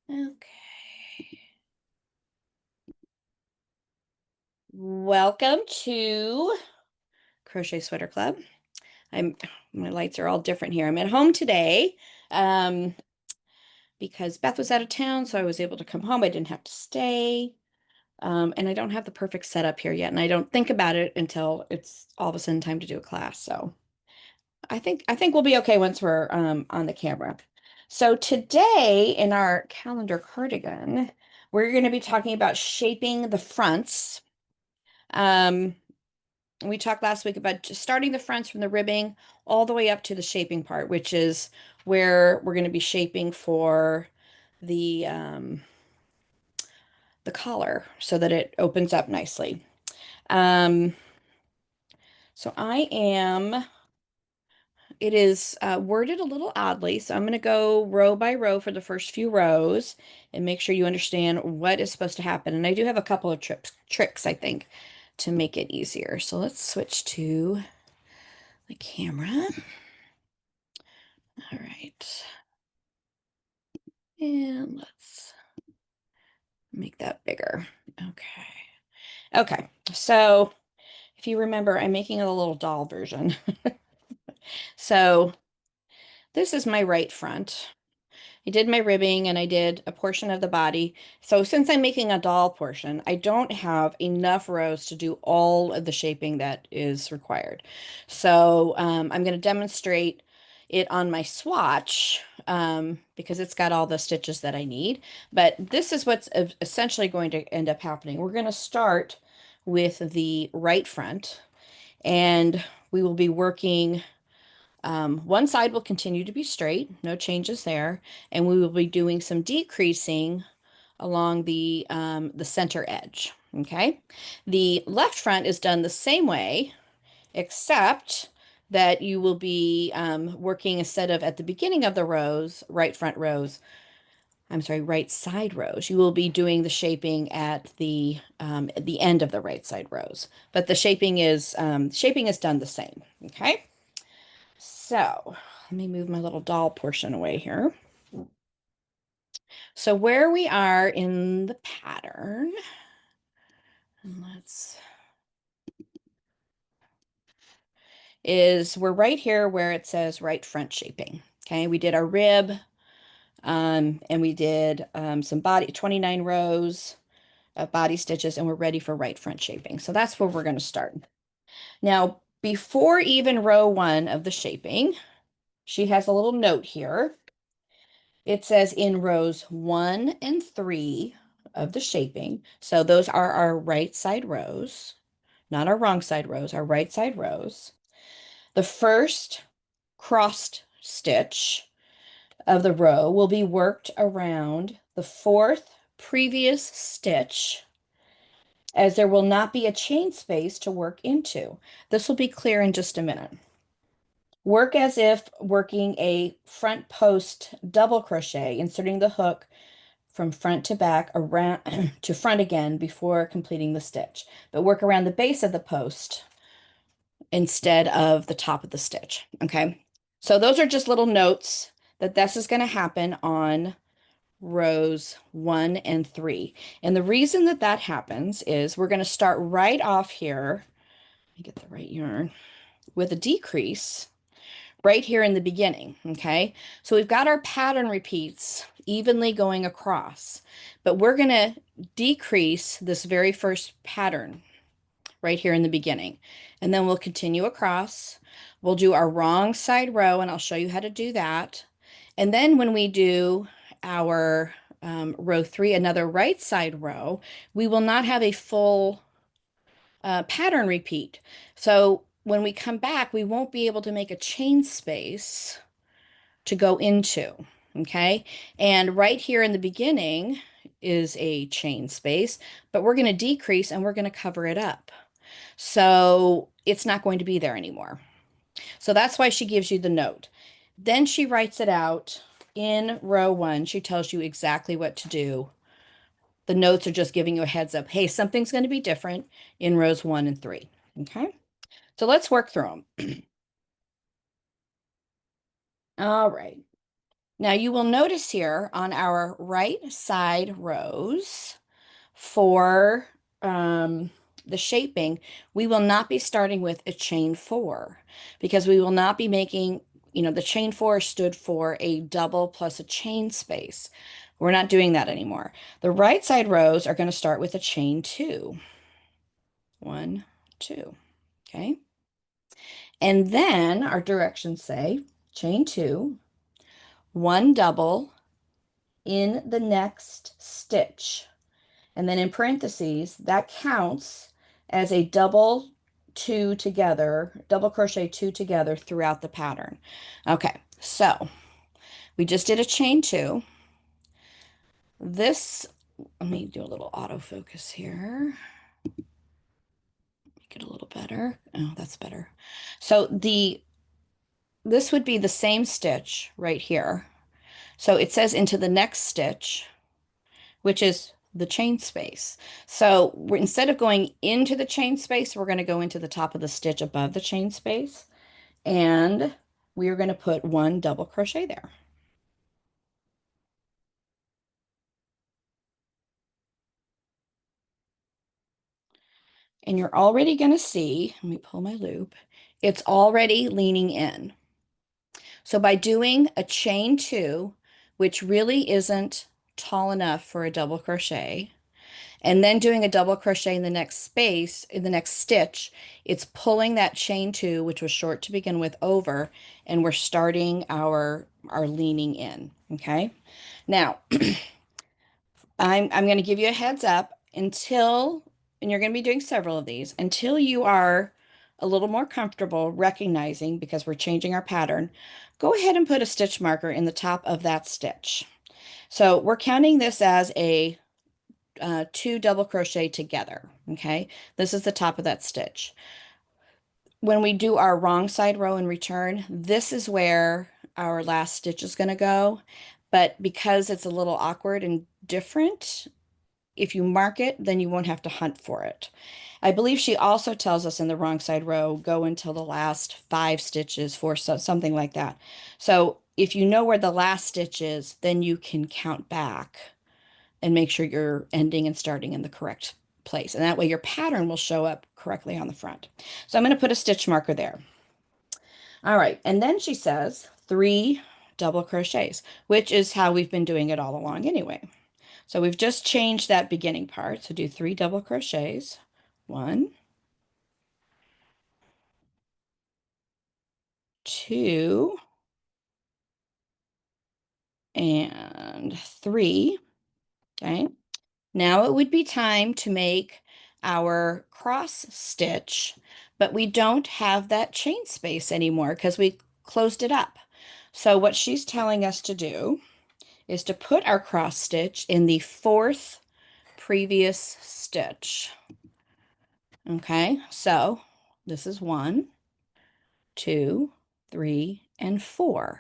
Okay. Welcome to Crochet Sweater Club. I'm My lights are all different here. I'm at home today um, because Beth was out of town, so I was able to come home. I didn't have to stay. And I don't have the perfect setup here yet, and I don't think about it until it's all of a sudden time to do a class. So I think we'll be okay once we're on the camera. So today in our calendar cardigan, we're going to be talking about shaping the fronts. Um, we talked last week about just starting the fronts from the ribbing all the way up to the shaping part, which is where we're going to be shaping for the um, the collar so that it opens up nicely. Um, so I am It is worded a little oddly, so I'm going to go row by row for the first few rows and make sure you understand what is supposed to happen. And I do have a couple of tricks, I think, to make it easier. So let's switch to the camera. All right. And let's make that bigger. Okay. Okay. So if you remember, I'm making a little doll version. So this is my right front. I did my ribbing and I did a portion of the body. So since I'm making a doll portion, I don't have enough rows to do all of the shaping that is required. So I'm going to demonstrate it on my swatch because it's got all the stitches that I need. But this is what's essentially going to end up happening. We're going to start with the right front and we will be working one side will continue to be straight, no changes there, and we will be doing some decreasing along the center edge. Okay, the left front is done the same way, except that you will be working instead of at the beginning of the rows, right front rows. I'm sorry, right side rows. You will be doing the shaping at the end of the right side rows, but the shaping is done the same. Okay. So let me move my little doll portion away here. So where we are in the pattern, and let's is we're right here where it says right front shaping. Okay, we did our rib, and we did some body 29 rows of body stitches, and we're ready for right front shaping. So that's where we're going to start. Now, before even row one of the shaping, she has a little note here. It says in rows 1 and 3 of the shaping. So those are our right side rows, not our wrong side rows, our right side rows. The first crossed stitch of the row will be worked around the fourth previous stitch, as there will not be a chain space to work into. This will be clear in just a minute. Work as if working a front post double crochet, inserting the hook from front to back around to front again before completing the stitch, but work around the base of the post instead of the top of the stitch. Okay. So those are just little notes that this is going to happen on rows 1 and 3. And the reason that that happens is we're going to start right off here. Let me get the right yarn with a decrease right here in the beginning, okay? So we've got our pattern repeats evenly going across, but we're going to decrease this very first pattern right here in the beginning. And then we'll continue across. We'll do our wrong side row, and I'll show you how to do that. And then when we do our row 3, another right side row, we will not have a full pattern repeat. So when we come back, we won't be able to make a chain space to go into. Okay. And right here in the beginning is a chain space, but we're going to decrease and we're going to cover it up. So it's not going to be there anymore. So that's why she gives you the note. Then she writes it out in row 1. She tells you exactly what to do. The notes are just giving you a heads up. Hey, something's going to be different in rows 1 and 3. Okay. So let's work through them. All right. Now you will notice here on our right side rows for the shaping, we will not be starting with a chain four because we will not be making, the chain four stood for a double plus a chain space. We're not doing that anymore. The right side rows are going to start with a chain two. One, two. Okay. And then our directions say chain two, one double in the next stitch. And then in parentheses, that counts as a double two together, double crochet two together throughout the pattern. Okay, so we just did a chain two. This, let me do a little autofocus here. Make it a little better. Oh, that's better. So this would be the same stitch right here. So it says into the next stitch, which is the chain space. So instead of going into the chain space, we're going to go into the top of the stitch above the chain space, and we are going to put one double crochet there. And you're already going to see, let me pull my loop, it's already leaning in. So by doing a chain two, which really isn't tall enough for a double crochet, and then doing a double crochet in the next space, in the next stitch, it's pulling that chain two, which was short to begin with, over, and we're starting our leaning in. Okay. Now, I'm going to give you a heads up until, and you're going to be doing several of these, until you are a little more comfortable recognizing, because we're changing our pattern, go ahead and put a stitch marker in the top of that stitch. So we're counting this as a two double crochet together. Okay, this is the top of that stitch. When we do our wrong side row and return, this is where our last stitch is going to go. But because it's a little awkward and different, if you mark it, then you won't have to hunt for it. I believe she also tells us in the wrong side row, go until the last five stitches for something like that. So if you know where the last stitch is, then you can count back and make sure you're ending and starting in the correct place. And that way your pattern will show up correctly on the front. So I'm going to put a stitch marker there. All right. And then she says three double crochets, which is how we've been doing it all along anyway. So we've just changed that beginning part. So do three double crochets. One, two, and three. Okay. Now it would be time to make our cross stitch, but we don't have that chain space anymore because we closed it up. So what she's telling us to do is to put our cross stitch in the fourth previous stitch. Okay, so this is one, two, three, and four.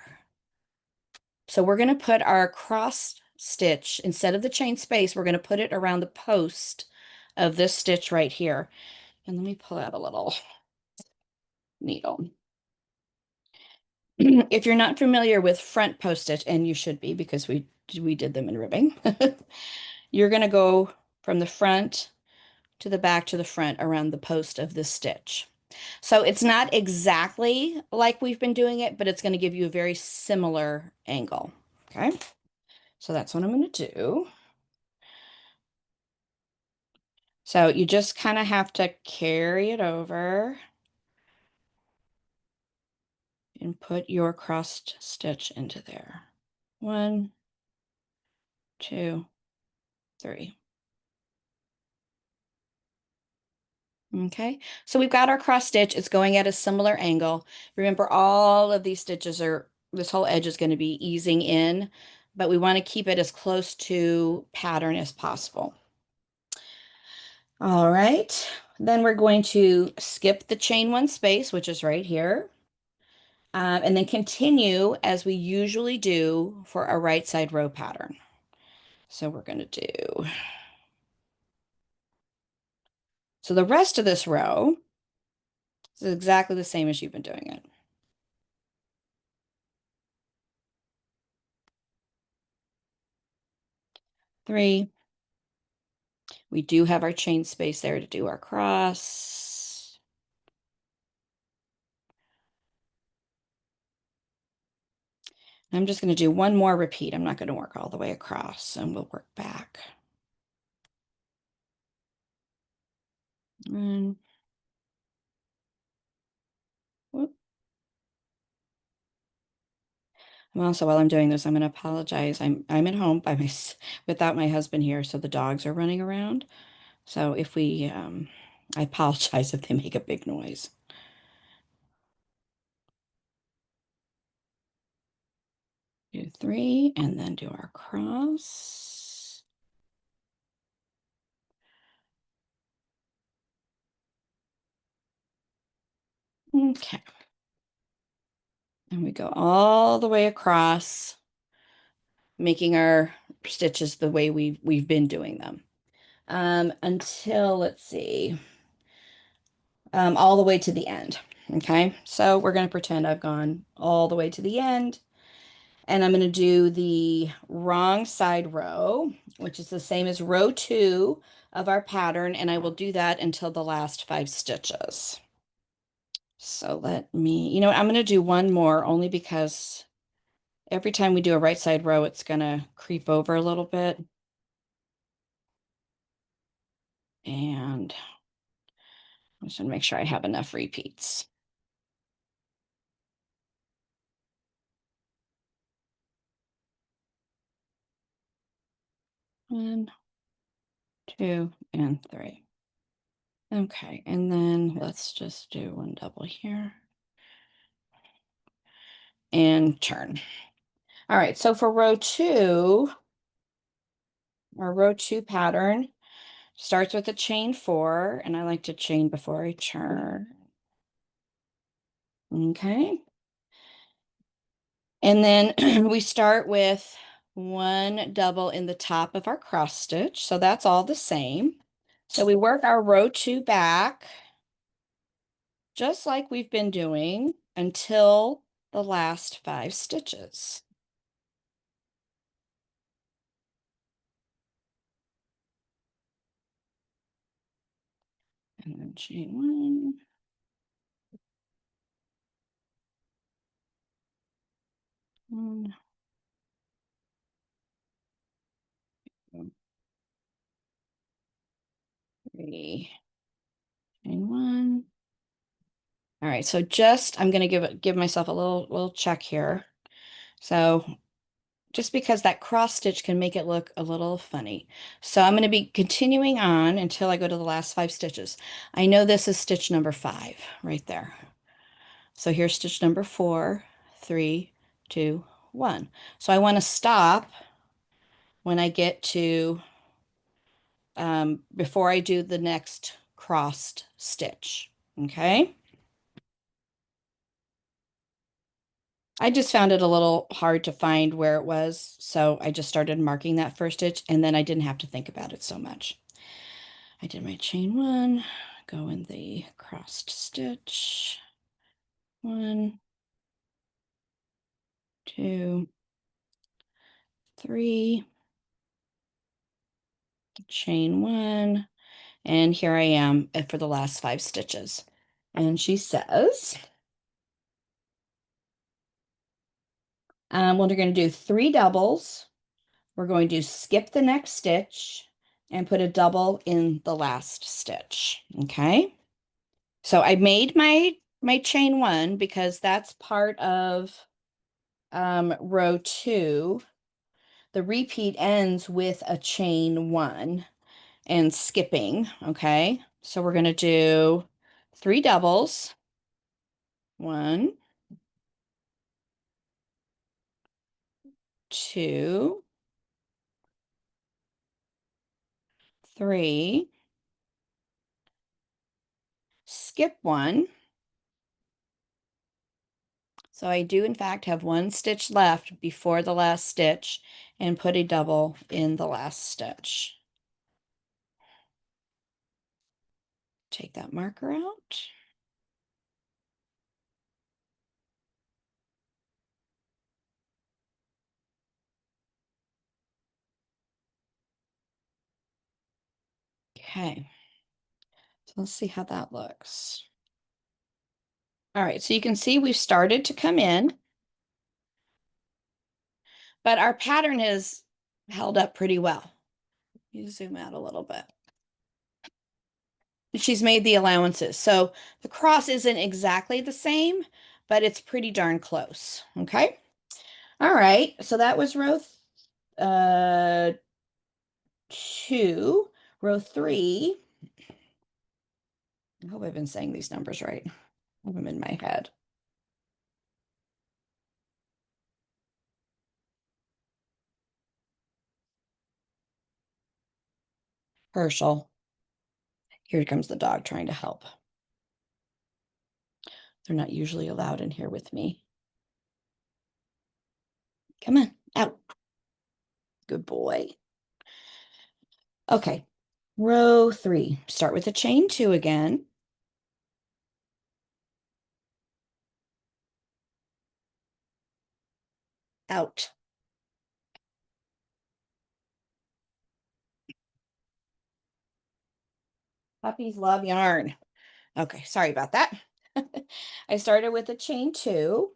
So we're going to put our cross stitch, instead of the chain space, we're going to put it around the post of this stitch right here. And let me pull out a little needle. If you're not familiar with front post stitch, and you should be because we did them in ribbing, you're going to go from the front to the back to the front around the post of this stitch. So it's not exactly like we've been doing it, but it's going to give you a very similar angle. Okay, so that's what I'm going to do. So you just kind of have to carry it over and put your crossed stitch into there. One, two, three. Okay, so we've got our cross stitch. It's going at a similar angle. Remember, all of these stitches are, this whole edge is going to be easing in, but we want to keep it as close to pattern as possible. All right, then we're going to skip the chain one space, which is right here, and then continue as we usually do for our right side row pattern. So we're going to do, so the rest of this row is exactly the same as you've been doing it. 3. We do have our chain space there to do our cross. I'm just going to do one more repeat. I'm not going to work all the way across, and we'll work back. And whoop. Also, while I'm doing this, I'm going to apologize. I'm at home by my without my husband here, so the dogs are running around. So if we, I apologize if they make a big noise. 2, 3, and then do our cross. Okay. And we go all the way across, making our stitches the way we've been doing them. Until, let's see, all the way to the end. Okay, so we're going to pretend I've gone all the way to the end, and I'm going to do the wrong side row, which is the same as row 2 of our pattern, and I will do that until the last 5 stitches. So let me, you know what, I'm going to do one more only because every time we do a right side row, it's going to creep over a little bit. And I'm just going to make sure I have enough repeats. 1, 2, and 3. Okay, and then let's just do one double here and turn. All right, so for row 2, our row 2 pattern starts with a chain 4, and I like to chain before I turn. Okay. And then we start with one double in the top of our cross stitch. So that's all the same. So we work our row 2 back, just like we've been doing until the last 5 stitches. And then chain 1. 1, 2, 3, chain 1. All right, so just I'm going to give myself a little check here. So just because that cross stitch can make it look a little funny. So I'm going to be continuing on until I go to the last 5 stitches. I know this is stitch number 5 right there. So here's stitch number 4, 3, 2, 1. So I want to stop when I get to before I do the next crossed stitch. Okay. I just found it a little hard to find where it was, so I just started marking that first stitch, and then I didn't have to think about it so much. I did my chain 1, go in the crossed stitch, 1, 2, 3, chain 1, and here I am for the last 5 stitches. And she says, well, we're going to do 3 doubles. We're going to skip the next stitch and put a double in the last stitch. Okay. So I made my chain 1 because that's part of row 2. The repeat ends with a chain 1 and skipping. Okay. So we're going to do 3 doubles. 1, 2, 3, skip 1. So I do in fact have 1 stitch left before the last stitch and put a double in the last stitch. Take that marker out. Okay, so let's see how that looks. All right, so you can see we've started to come in, but our pattern has held up pretty well. You zoom out a little bit. She's made the allowances. So the cross isn't exactly the same, but it's pretty darn close. Okay. All right. So that was row uh 2. Row 3. I hope I've been saying these numbers right. I have them in my head. Herschel. Here comes the dog trying to help. They're not usually allowed in here with me. Come on, out. Good boy. Okay. Row 3. Start with a chain 2 again. Out. Puppies love yarn. Okay, sorry about that. I started with a chain 2,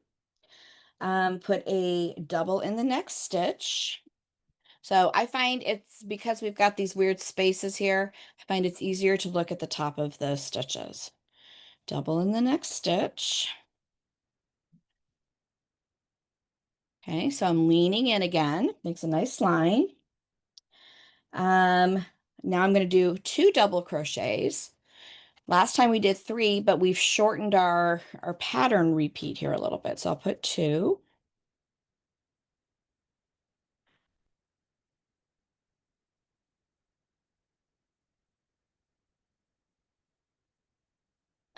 put a double in the next stitch. So I find it's because we've got these weird spaces here, I find it's easier to look at the top of the stitches. Double in the next stitch. Okay, so I'm leaning in again, makes a nice line. Um, Now I'm going to do 2 double crochets. Last time we did 3, but we've shortened our pattern repeat here a little bit. So I'll put 2.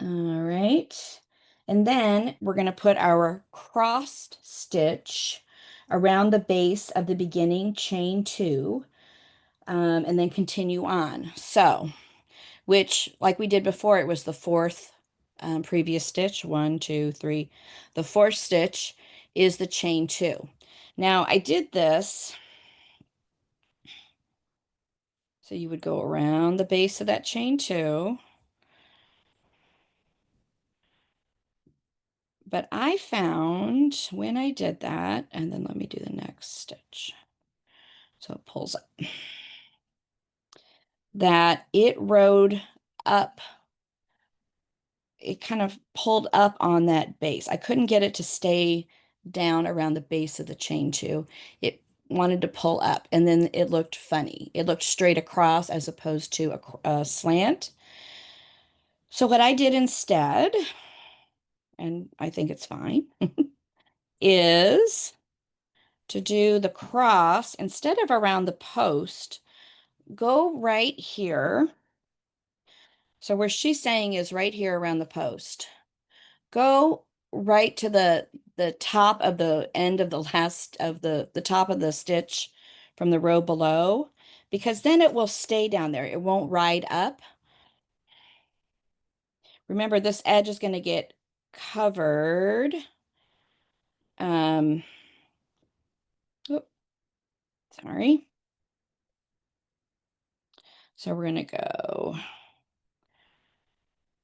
All right. And then we're going to put our crossed stitch around the base of the beginning chain 2, and then continue on. So, which, like we did before, it was the fourth previous stitch. 1, 2, 3. The fourth stitch is the chain 2. Now, I did this so you would go around the base of that chain 2. But I found when I did that, and then let me do the next stitch. So it pulls up, that it rode up, it kind of pulled up on that base. I couldn't get it to stay down around the base of the chain 2. It wanted to pull up, and then it looked funny. It looked straight across as opposed to a slant. So what I did instead, and I think it's fine, is to do the cross instead of around the post, go right here. So where she's saying is right here around the post. Go right to the top of the end of the last of the top of the stitch from the row below, because then it will stay down there. It won't ride up. Remember, this edge is going to get covered. Um, Oops, sorry. So we're going to go.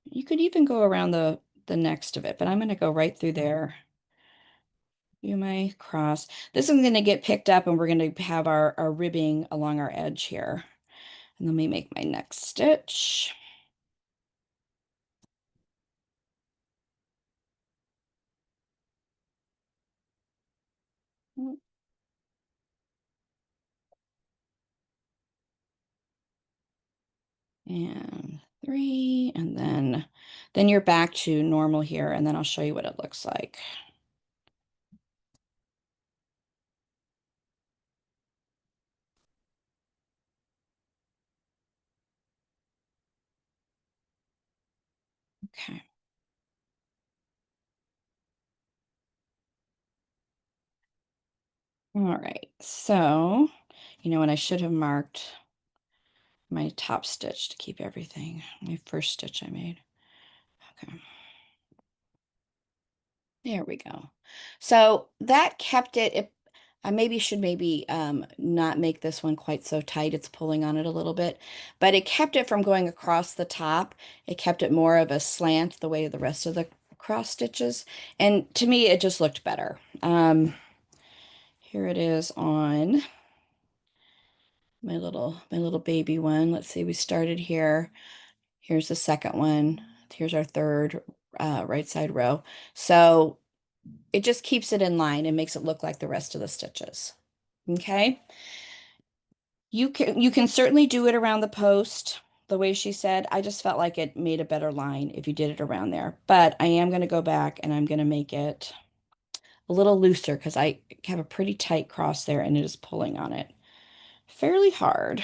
You could even go around the next of it, but I'm going to go right through there. Do my cross. This is going to get picked up, and we're going to have our ribbing along our edge here. And let me make my next stitch. And 3, and then you're back to normal here, and then I'll show you what it looks like. Okay. All right. So, you know what? I should have marked my top stitch to keep everything. My first stitch I made. Okay. There we go. So that kept it. I maybe should maybe not make this one quite so tight. It's pulling on it a little bit, but it kept it from going across the top. It kept it more of a slant the way the rest of the cross stitches. And to me, it just looked better. Here it is on my little baby one. Let's see, we started here. Here's the second one. Here's our third right side row. So it just keeps it in line and makes it look like the rest of the stitches. Okay. You can certainly do it around the post the way she said. I just felt like it made a better line if you did it around there. But I am going to go back and I'm going to make it a little looser because I have a pretty tight cross there and it is pulling on it fairly hard.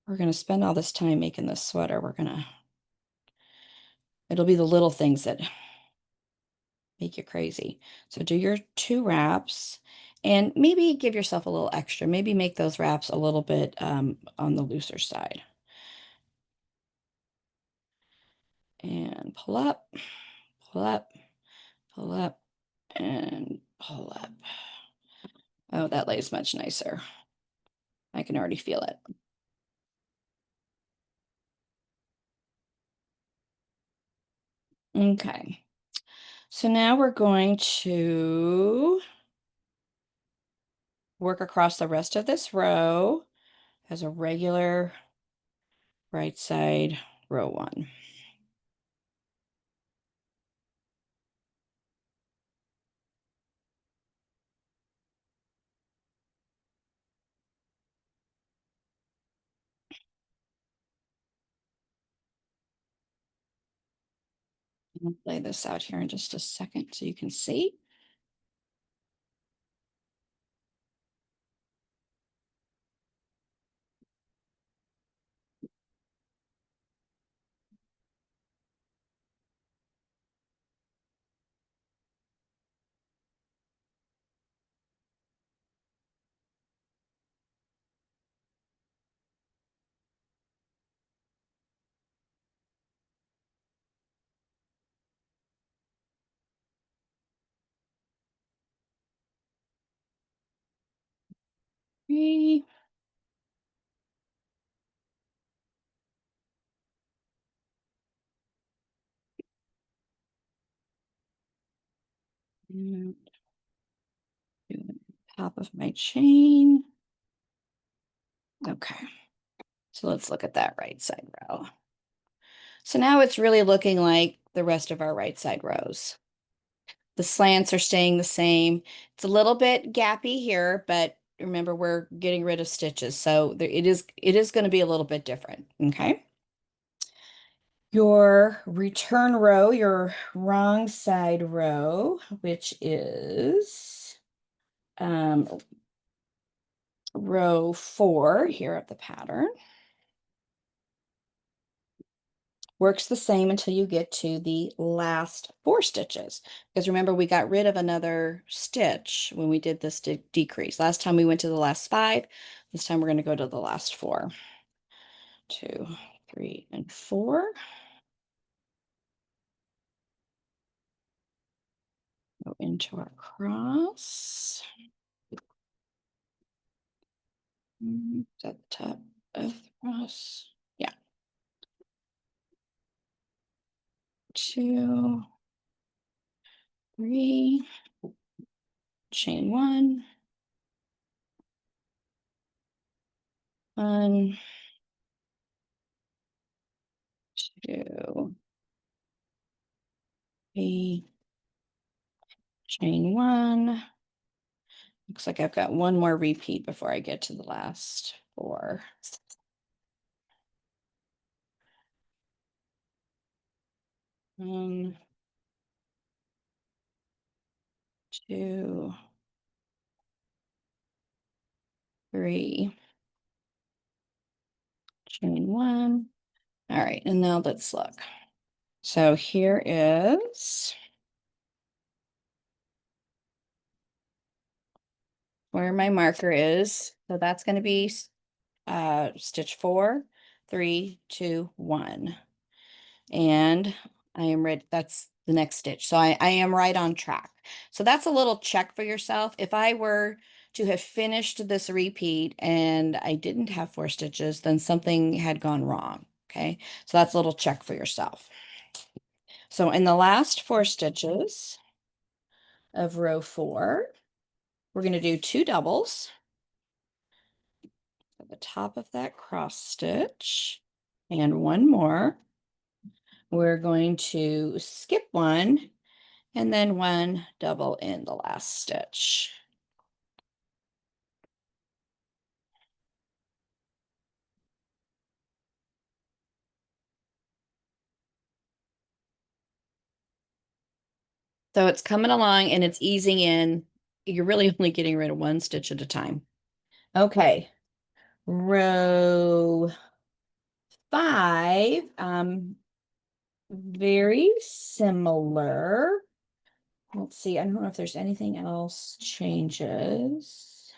We're going to spend all this time making this sweater. It'll be the little things that make you crazy. So do your two wraps and maybe give yourself a little extra. Maybe make those wraps a little bit on the looser side. And pull up, pull up, pull up, and pull up. Oh, that lays much nicer. I can already feel it. Okay. So now we're going to work across the rest of this row as a regular right side row one. I'll lay this out here in just a second so you can see. Three. And do the top of my chain. Okay. So let's look at that right side row. So now it's really looking like the rest of our right side rows. The slants are staying the same. It's a little bit gappy here, but remember we're getting rid of stitches. So there, it is going to be a little bit different. Okay. Your return row, your wrong side row, which is row 4 here of the pattern. Works the same until you get to the last 4 stitches. Because remember, we got rid of another stitch when we did this decrease. Last time we went to the last 5. This time we're going to go to the last 4. 2, 3, and 4. Go into our cross. At the top of the cross. Yeah. 2, 3, chain 1, 1, 2, 3, chain 1. Looks like I've got one more repeat before I get to the last 4. 1, 2, 3, chain 1. All right, and now let's look. So here is where my marker is. So that's going to be stitch 4, 3, 2, 1. And I am ready. That's the next stitch. So I am right on track. So that's a little check for yourself. If I were to have finished this repeat and I didn't have 4 stitches, then something had gone wrong. Okay, so that's a little check for yourself. So in the last 4 stitches of row 4, we're going to do 2 doubles at the top of that cross stitch and one more. We're going to skip one and then one double in the last stitch. So it's coming along and it's easing in. You're really only getting rid of 1 stitch at a time. Okay, row 5, very similar. Let's see, I don't know if there's anything else changes.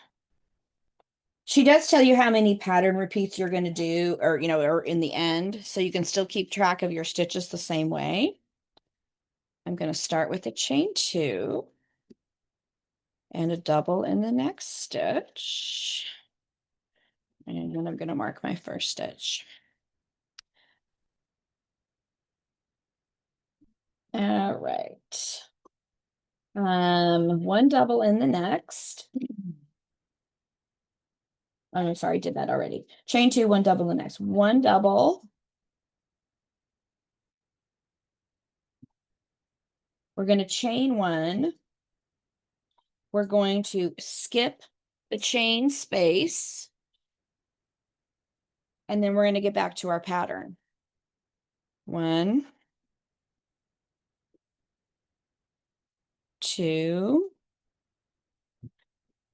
She does tell you how many pattern repeats you're going to do, or, or in the end, so you can still keep track of your stitches the same way. I'm going to start with a chain 2 and a double in the next stitch. And then I'm going to mark my first stitch. All right. One double in the next. Oh, I'm sorry, I did that already. Chain 2, one double in the next. One double. We're going to chain 1. We're going to skip the chain space. And then we're going to get back to our pattern. 1, 2,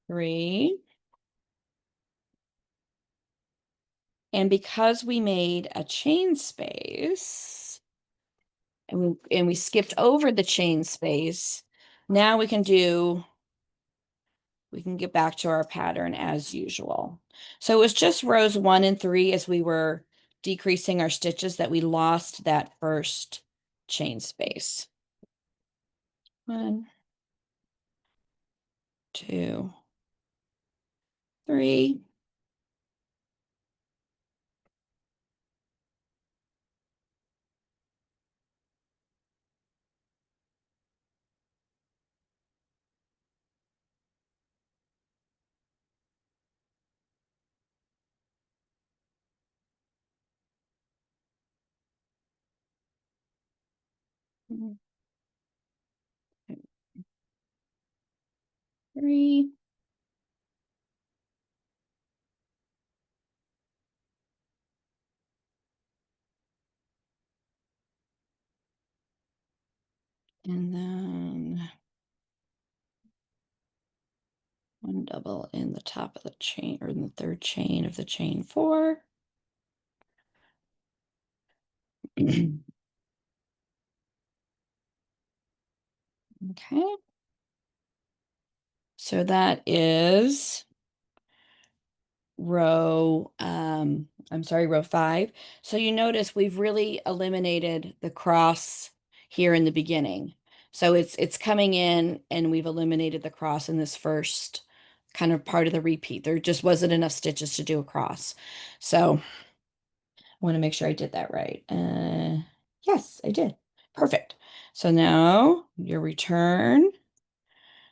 3. And because we made a chain space and we skipped over the chain space, now we can get back to our pattern as usual. So it was just rows 1 and 3 as we were decreasing our stitches that we lost that first chain space. 1, 2, 3. Mm, 3. And then one double in the top of the chain, or in the third chain of the chain 4. Okay. So that is row 5. So you notice we've really eliminated the cross here in the beginning. So it's coming in and we've eliminated the cross in this first kind of part of the repeat. There just wasn't enough stitches to do a cross. So I want to make sure I did that right. Yes, I did. Perfect. So now your return.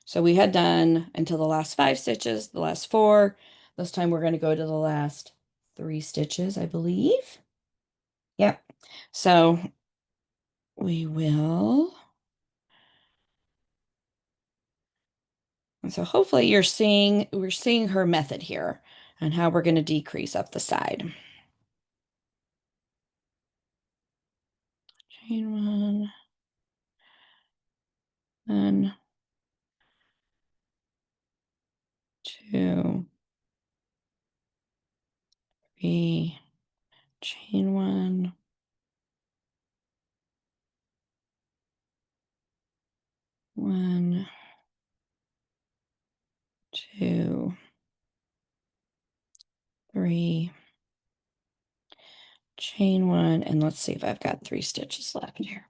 So we had done until the last 5 stitches, the last 4. This time we're going to go to the last 3 stitches, I believe. Yep. So we will. And so hopefully we're seeing her method here and how we're going to decrease up the side. Chain 1, then 2, 3, chain 1, 1, 2, 3, chain 1, and let's see if I've got 3 stitches left here.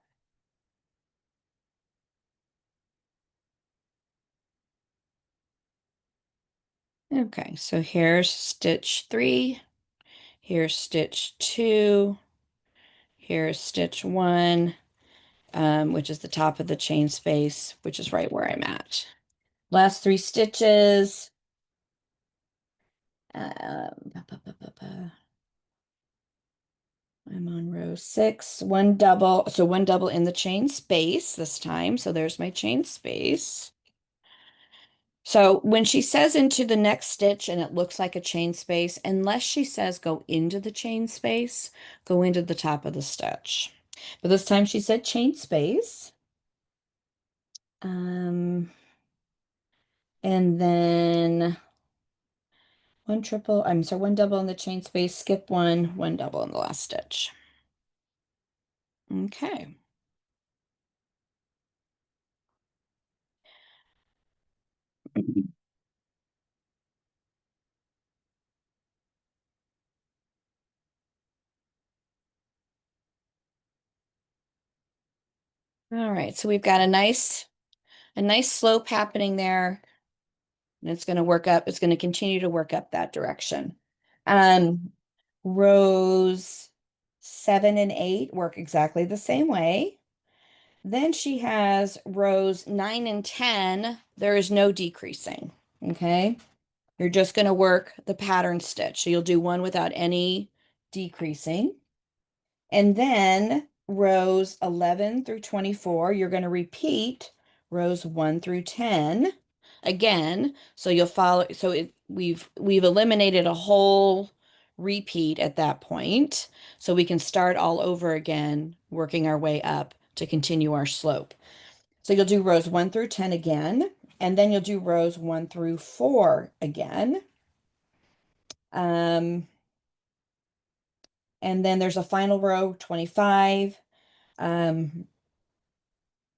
Okay, so here's stitch 3, here's stitch 2, here's stitch 1, which is the top of the chain space, which is right where I'm at. Last 3 stitches. I'm on row 6, one double, so one double in the chain space this time. So there's my chain space. So when she says into the next stitch and it looks like a chain space, unless she says go into the chain space, go into the top of the stitch. But this time she said chain space. Um, and then one triple, I'm sorry, one double in the chain space, skip one double in the last stitch. Okay. All right, so we've got a nice slope happening there, and it's going to work up. It's going to continue to work up that direction. Um, rows 7 and 8 work exactly the same way. Then she has rows 9 and 10. There is no decreasing. Okay. You're just going to work the pattern stitch. So you'll do one without any decreasing. And then rows 11 through 24, you're going to repeat rows 1 through 10 again. So you'll follow, so we've eliminated a whole repeat at that point. So we can start all over again, working our way up to continue our slope. So you'll do rows 1 through 10 again, and then you'll do rows 1 through 4 again. Um, and then there's a final row, 25.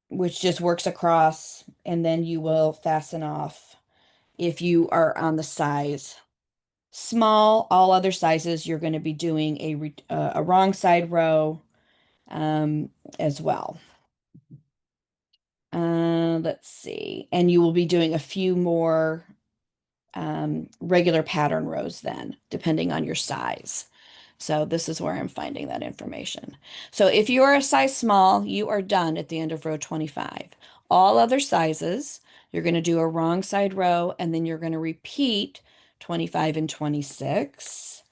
Which just works across, and then you will fasten off if you are on the size small. All other sizes, you're going to be doing a wrong side row as well. Let's see. And you will be doing a few more regular pattern rows then, depending on your size. So this is where I'm finding that information. So if you are a size small, you are done at the end of row 25. All other sizes, you're going to do a wrong side row, and then you're going to repeat 25 and 26,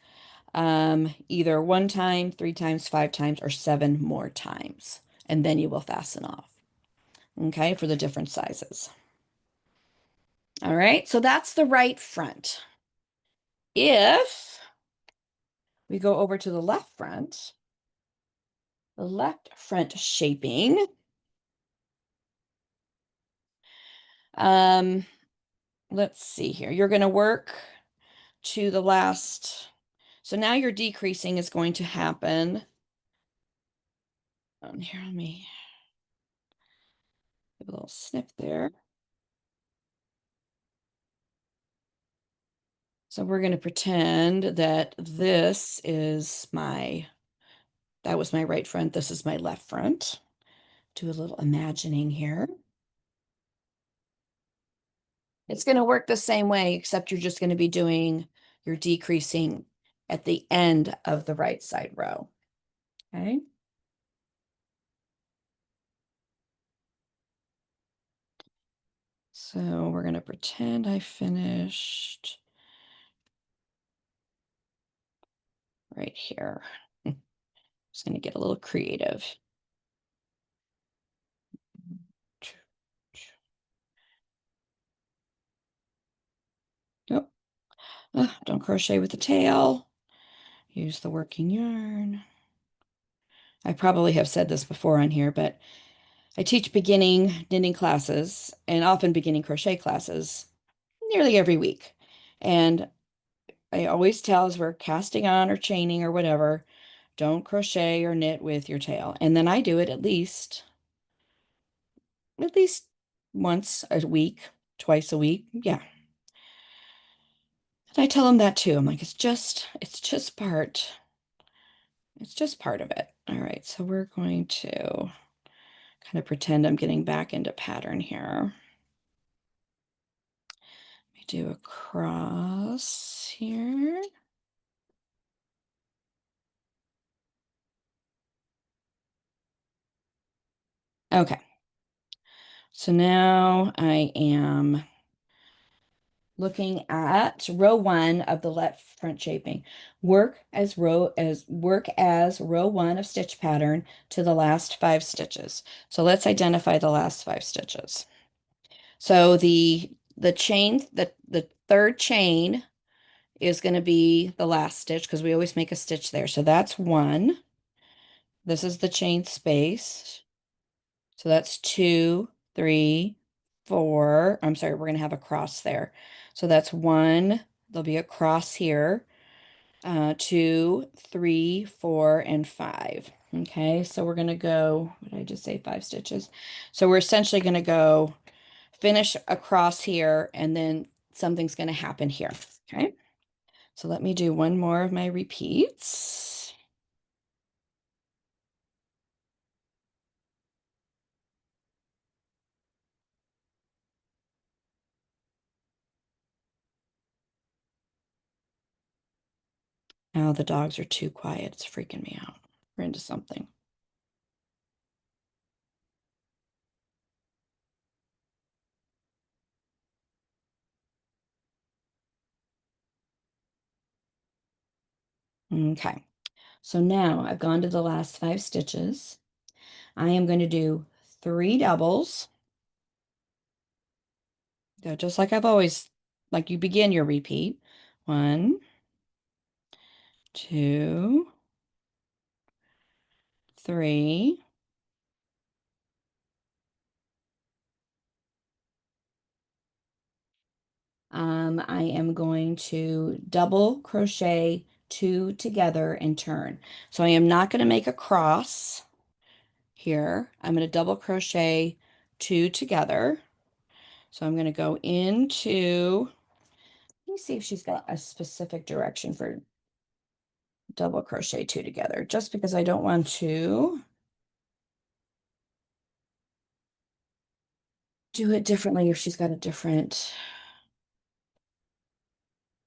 either one time, 3 times, 5 times, or 7 more times. And then you will fasten off, okay, for the different sizes. All right, so that's the right front. If we go over to the left front shaping, um, let's see here. You're going to work to the last. So now your decreasing is going to happen. Here, let me give a little snip there. So we're going to pretend that that was my right front. This is my left front. Do a little imagining here. It's going to work the same way, except you're just going to be doing your decreasing at the end of the right side row. Okay. So we're going to pretend I finished right here. Just going to get a little creative. Oh, don't crochet with the tail. Use the working yarn. I probably have said this before on here, but I teach beginning knitting classes and often beginning crochet classes nearly every week. And I always tell as we're casting on or chaining or whatever, don't crochet or knit with your tail. And then I do it at least once a week, twice a week. Yeah. And I tell them that too. I'm like, it's just part of it. All right. So we're going to kind of pretend I'm getting back into pattern here. Let me Do a cross here. Okay, so now I am looking at row one of the left front shaping. Work as row one of stitch pattern to the last 5 stitches. So let's identify the last 5 stitches. So the third chain is going to be the last stitch because we always make a stitch there. So that's one. This is the chain space. So that's two, three, four. I'm sorry, we're going to have a cross there. So that's one. There'll be a cross here. Two, three, four, and five. Okay, so we're going to go, what did I just say? 5 stitches. So we're essentially going to go finish across here, and then something's going to happen here. Okay, so let me do one more of my repeats. Oh, the dogs are too quiet. It's freaking me out. We're into something. Okay, so now I've gone to the last 5 stitches. I am going to do 3 doubles. Just like I've always, like you begin your repeat. 1, 2, 3. I am going to double crochet 2 together and turn. So I am not going to make a cross here. I'm going to double crochet 2 together. So I'm going to go into, let me see if she's got a specific direction for double crochet 2 together, just because I don't want to do it differently if she's got a different,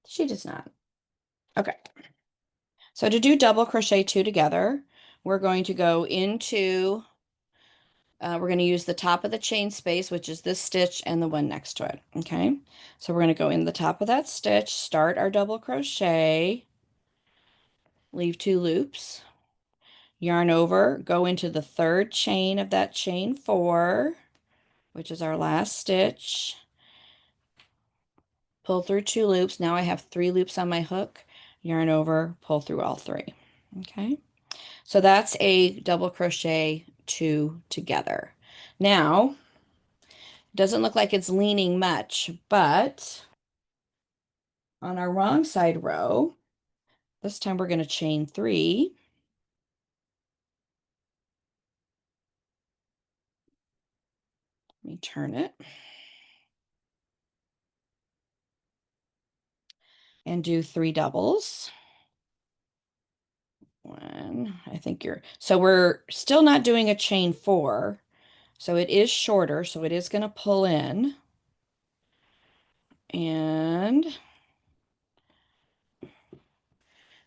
she does not. Okay. So to do double crochet 2 together, we're going to go into, we're going to use the top of the chain space, which is this stitch and the one next to it. Okay. So we're going to go in the top of that stitch, start our double crochet, leave 2 loops, yarn over, go into the third chain of that chain 4, which is our last stitch, pull through 2 loops. Now I have 3 loops on my hook, yarn over, pull through all 3. Okay. So that's a double crochet 2 together. Now, doesn't look like it's leaning much, but on our wrong side row, this time we're going to chain 3. Let me turn it and do 3 doubles. One, I think so we're still not doing a chain 4. So it is shorter, so it is going to pull in. And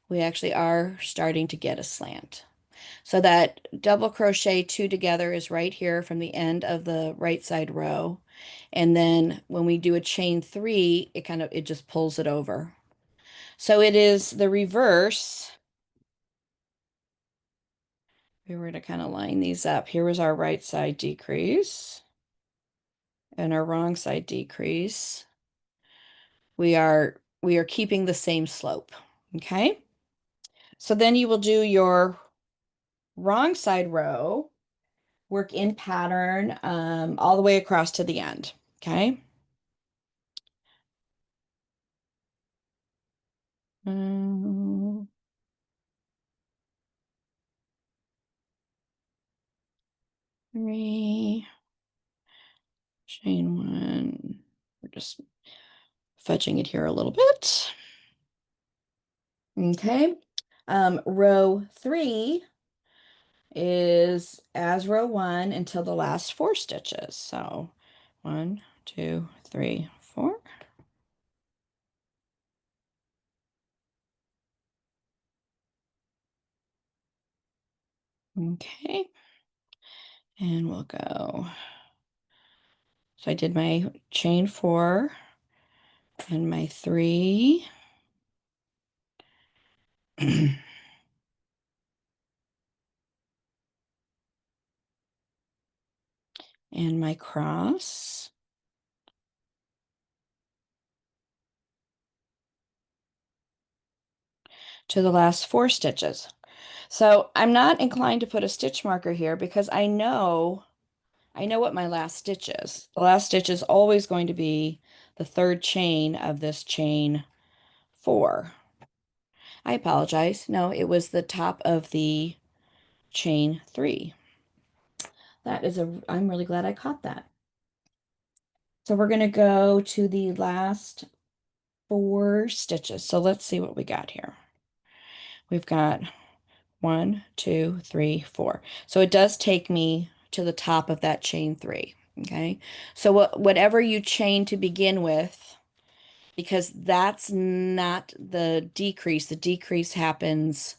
we actually are starting to get a slant. So that double crochet 2 together is right here from the end of the right side row. And then when we do a chain 3, it just pulls it over. So it is the reverse. We were to kind of line these up. Here was our right side decrease and our wrong side decrease. We are keeping the same slope. Okay. So then you will do your wrong side row, work in pattern all the way across to the end. Okay. 3, chain 1. We're just fudging it here a little bit. Okay. Row 3 is as row 1 until the last 4 stitches. So 1, 2, 3, 4. Okay, and we'll go. So I did my chain four and my three. And my cross to the last four stitches. So I'm not inclined to put a stitch marker here because I know what my last stitch is. The last stitch is always going to be the third chain of this chain four. I apologize. No, it was the top of the chain three. I'm really glad I caught that. So we're going to go to the last four stitches. So let's see what we got here. We've got 1, 2, 3, 4. So it does take me to the top of that chain three. Okay. So whatever you chain to begin with, because that's not the decrease happens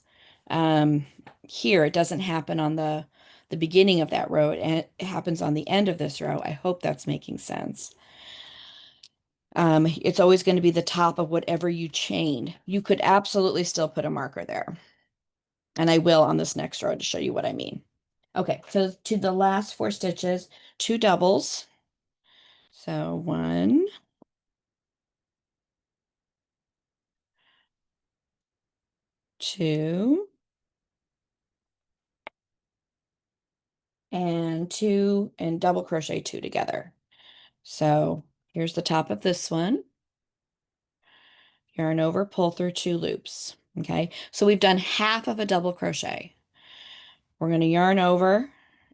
um, here. It doesn't happen on the beginning of that row, and it happens on the end of this row. I hope that's making sense. It's always going to be the top of whatever you chained. You could absolutely still put a marker there. And I will on this next row to show you what I mean. Okay, so to the last four stitches, two doubles. So one, two, and two, and double crochet two together. So here's the top of this one. Yarn over, pull through two loops. Okay, so we've done half of a double crochet. We're going to yarn over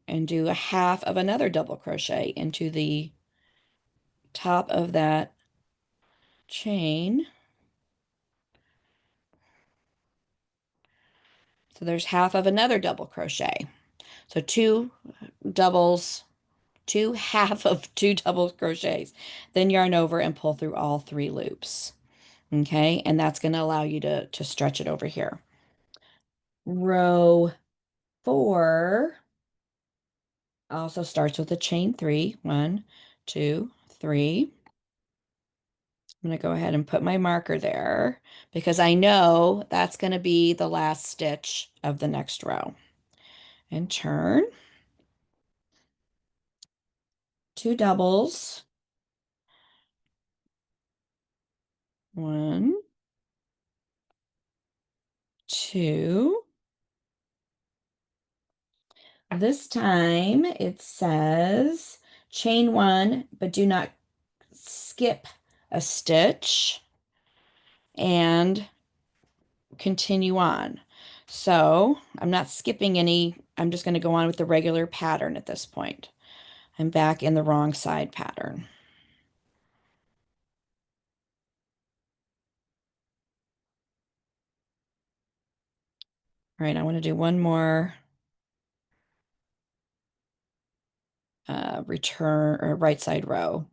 and do a half of another double crochet into the top of that chain. So there's half of another double crochet. So two doubles, two half of two double crochets, then yarn over and pull through all three loops. Okay, and that's going to allow you to stretch it over here. Row four also starts with a chain three. 1, 2, 3. I'm going to go ahead and put my marker there because I know that's going to be the last stitch of the next row. And turn. Two doubles. 1, 2. This time it says chain one, but do not skip a stitch and continue on. So I'm not skipping any, I'm just going to go on with the regular pattern at this point. I'm back in the wrong side pattern. All right, I want to do one more return or right side row.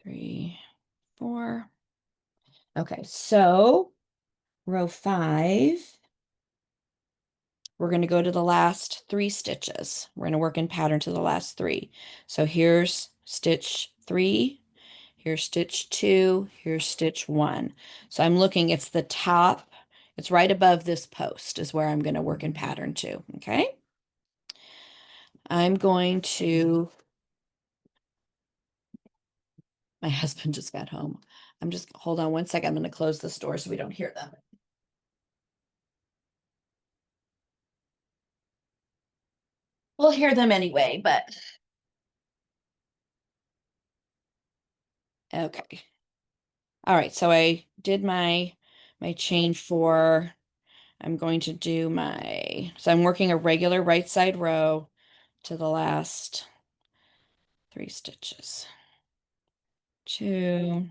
3, 4. Okay, so row 5. We're going to go to the last three stitches. We're going to work in pattern to the last three. So here's stitch 3, here's stitch 2, here's stitch 1. So I'm looking, it's the top, it's right above this post is where I'm going to work in pattern to. Okay. I'm going to, my husband just got home. Hold on one second. I'm going to close this door so we don't hear them. We'll hear them anyway, but okay. All right, so I did my chain 4. I'm going to do so I'm working a regular right side row to the last three stitches. 2,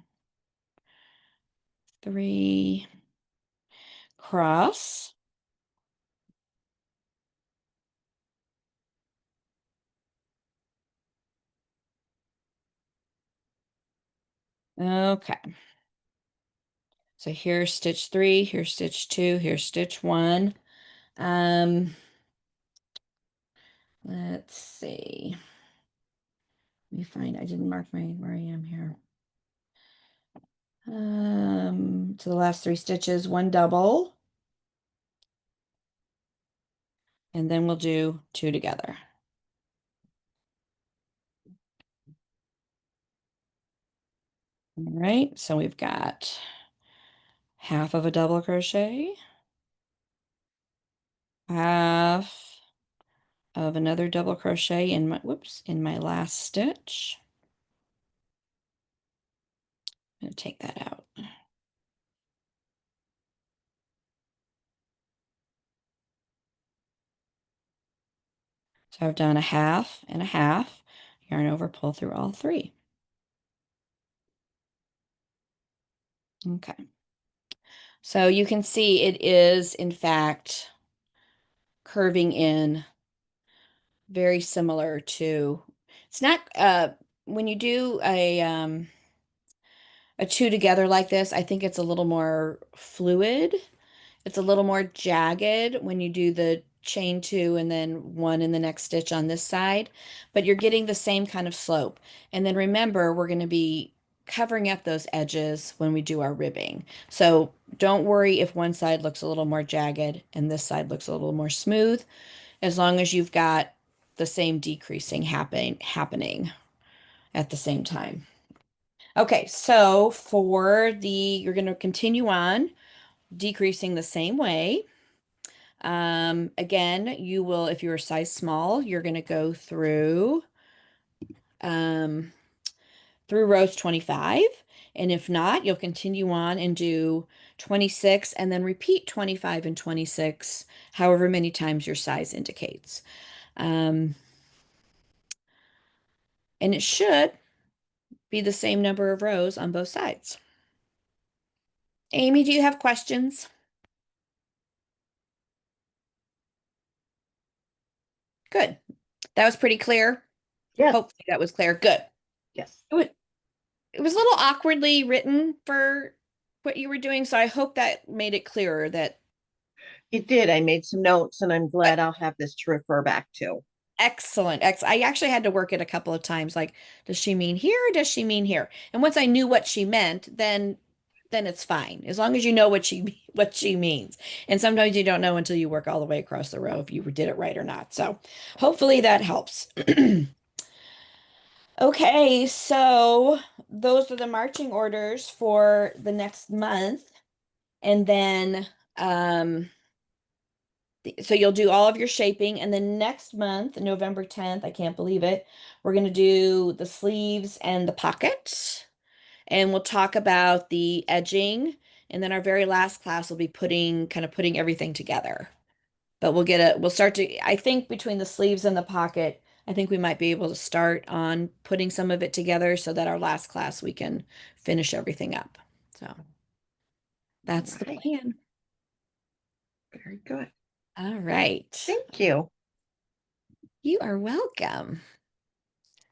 3, cross. Okay. So here's stitch 3, here's stitch 2, here's stitch 1. Let's see. Let me find, I didn't mark my where I am here. To the last three stitches, one double, and then we'll do two together. All right, so we've got half of a double crochet, half of another double crochet in my, whoops, in my last stitch. I'm going to take that out. So I've done a half and a half, yarn over, pull through all three. Okay. So you can see it is, in fact, curving in very similar to, it's not, when you do a two together like this, I think it's a little more fluid. It's a little more jagged when you do the chain two and then one in the next stitch on this side, but you're getting the same kind of slope. And then remember, we're going to be covering up those edges when we do our ribbing. So don't worry if one side looks a little more jagged and this side looks a little more smooth, as long as you've got the same decreasing happening at the same time. Okay, so for the, you're going to continue on decreasing the same way. Again, you will, if you're a size small, you're going to go um, through rows 25. And if not, you'll continue on and do 26 and then repeat 25 and 26, however many times your size indicates. Um, and it should be the same number of rows on both sides. Amy, do you have questions? Good. That was pretty clear. Yes, Hopefully that was clear. Good. yes. It was a little awkwardly written for what you were doing, so I hope that made it clearer that It did. I made some notes and I'm glad I'll have this to refer back to. excellent. I actually had to work it a couple of times. Like, does she mean here or does she mean here? And once I knew what she meant, then it's fine. As long as you know what she means. And sometimes you don't know until you work all the way across the row if you did it right or not. So hopefully that helps. Okay, so those are the marching orders for the next month. And then, so you'll do all of your shaping. And then next month, November 10th, I can't believe it, we're going to do the sleeves and the pocket. And we'll talk about the edging. And then our very last class will be kind of putting everything together. But we'll start to, I think between the sleeves and the pocket, I think we might be able to start on putting some of it together so that our last class we can finish everything up. So that's the Right. plan. Very good. All right. Thank you. You are welcome.